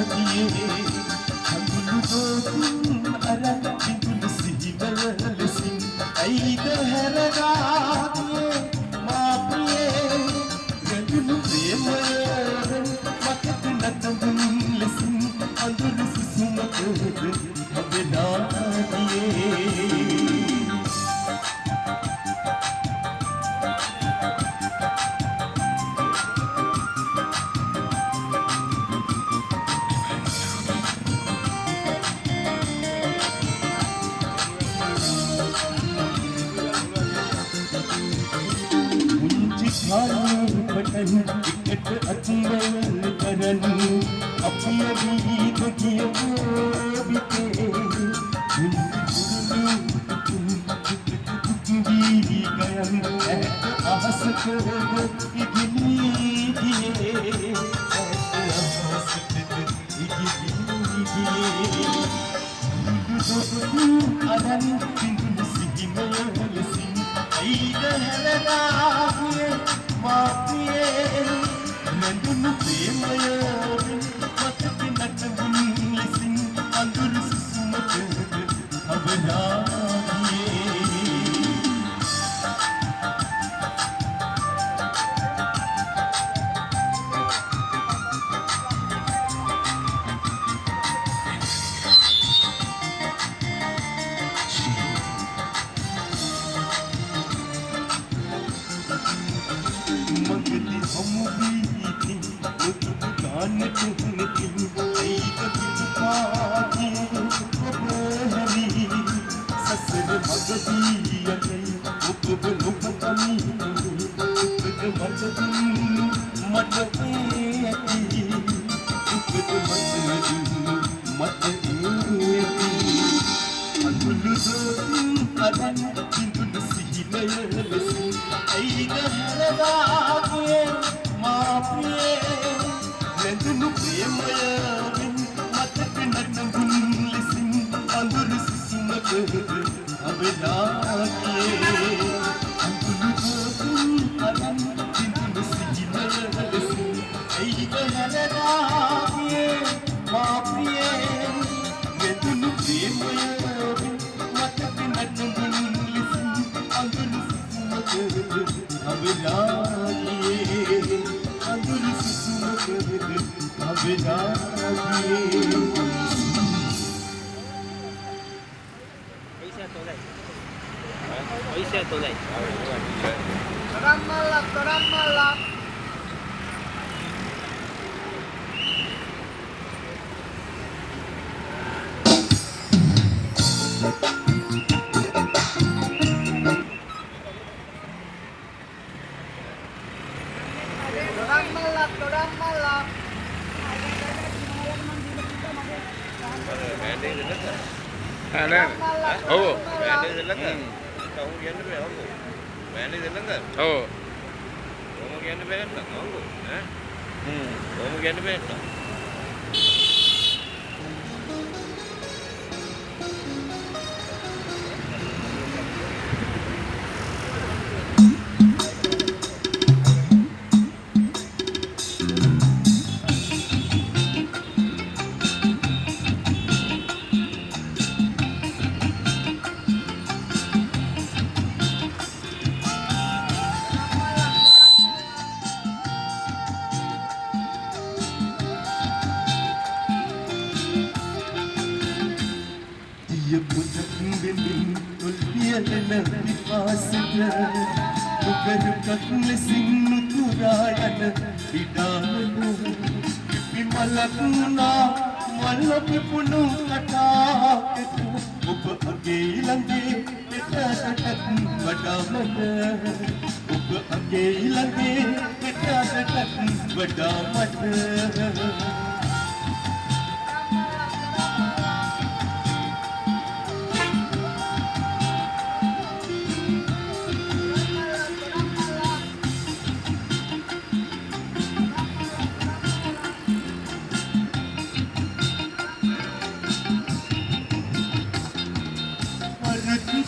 දියේ හඳුළු දෝතුන් අරන් තිබුණු සිහිවල ලෙසින් ඇයිද හැරගාතියේ මා ප්‍රියේ රැඳුණු ප්‍රේමය මතක නැතඳුන් ලෙසින් අඳුරු සුසුමක හබෙනා දියේ पटन टिकट अचंबल करन अपनी गीत कियो बिते गी गयन आस को इगनी दिए आस इगनी अरन सिंह सिमल सिंह ऐद हरगाए मापिए नंदुनु प्रेमय मत नटबुन लिसिन अंदुर सुसुमत अबनाए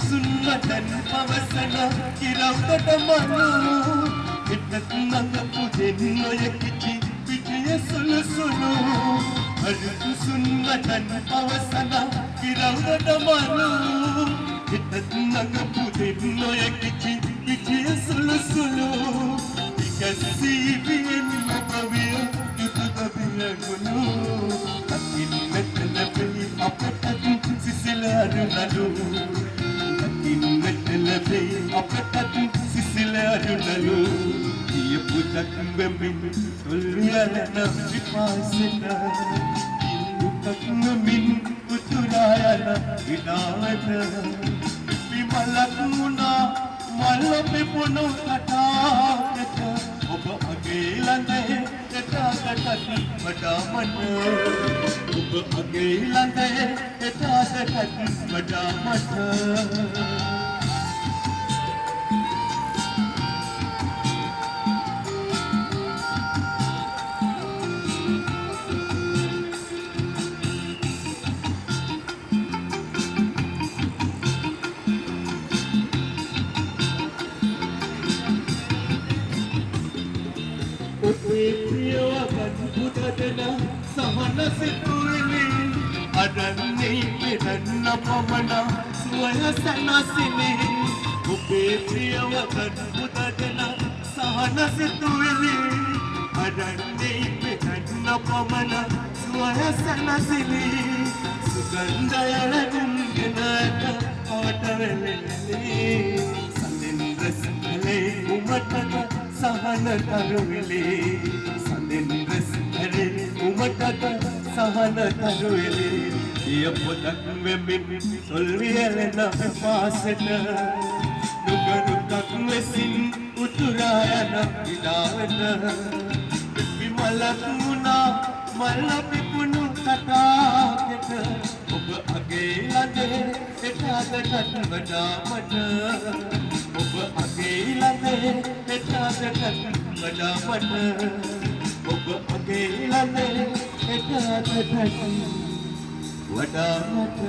सुन्नतन पवसन किरवत मनु इतत नंग तुझे नोय किची पिटिय सुलसुलु අලුත් සුන්නතන් පවසන ඉරවුඩට මනු හිතත් නඟපු දෙන්න ඔය කිචි කිචි සුළු සුළු ඉකසීවියෙන් අපවිය යුතුද බියගුණු අකින් මෙතන පෙයි අපට සිසිල අරුණලු අකින් මෙතන පෙයි අපට සිසිල අරුණලු පුතක් වෙමින් තොල්වියන විපාසන පුතක් වෙමින් උතුරායන විනාවත විමලක් වුණා මල් පෙපුණු කටාකට ඔබ අගේ ළඟේ එතාකට වඩාමන ඔබ අගේ ළඟේ එතාකට වඩාමන පුතදන සහන සිතුවිලි අරන්නේ පෙරන්න පමණ සුවය සනසිලි ඔබේ ප්‍රියවතන් පුතදන සහන සිතුවිලි අරන්නේ පෙරන්න පමණ සුවය සනසිලි සුගන්ධයලුම් ගෙනට පාටවෙලෙලි සඳෙන් රසකලේ උමටට සහන තරුවිලි උමටට සහන තරුවෙලි දිය පොතක් වෙමින් තොල්වියලෙන පාසට නුගරුකක් වෙසින් උතුරා යන විඩාවට විමලක් වුණා මල් පිපුණු කටාකට ඔබ අගේ ළඟේ එටාකට වඩාමට ඔබ අගේ ළඟේ එටාකට වඩාමට ඔබ අගේ ළඟේ එටාකට වඩාමට